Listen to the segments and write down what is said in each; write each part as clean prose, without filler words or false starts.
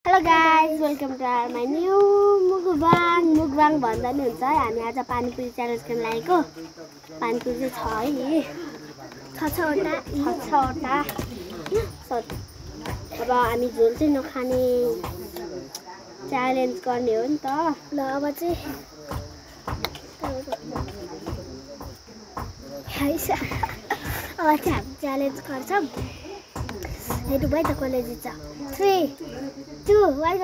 Hello guys, welcome to my new mukbang भन्दा नि हुन्छ। हामी आज पानीपुरी च्यालेन्ज गर्न लागेको। पानीपुरी चाहिँ छ है 6वटा। अब हामी झोल चाहिँ नखाने च्यालेन्ज गर्ने हो नि त। ल अब चाहिँ हामी च्यालेन्ज गर्छौँ। हेर्नु भयो त कसले जित्छ। 3, 2, 1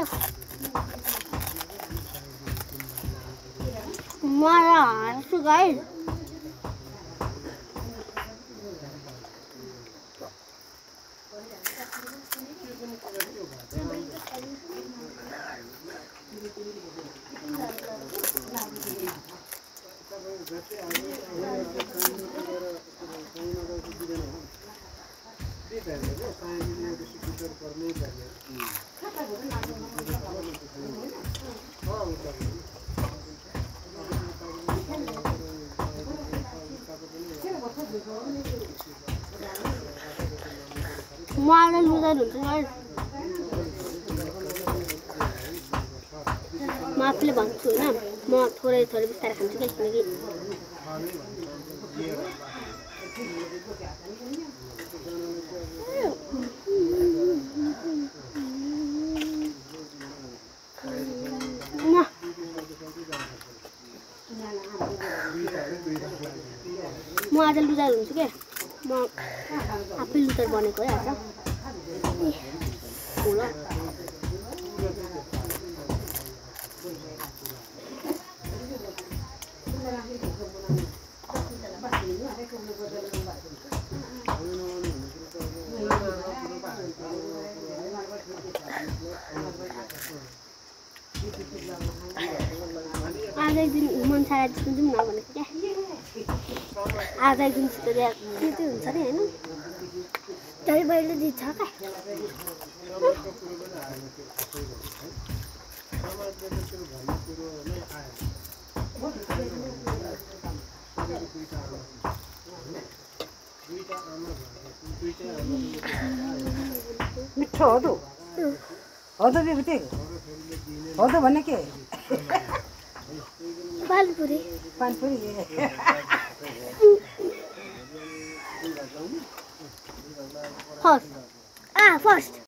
म हार्छु गाइस। म आएर लुजर हुन्छु गाइस। म आफूले भन्छु होइन, म थोरै बिस्तारै खान्छु क्या, किनकि म आज लुजर हुन्छु क्या। म आफै लुजर बनेको है आज। आज एक दिन मन सारा जित्नु जाउँ न भनेको क्या। आज एक दिन छिटो जित्दै हुन्छ नि होइन। तै मैले जित्छ क्या। मिठो हो त बिबुती हो त भने के पानीपुरी फर्स्ट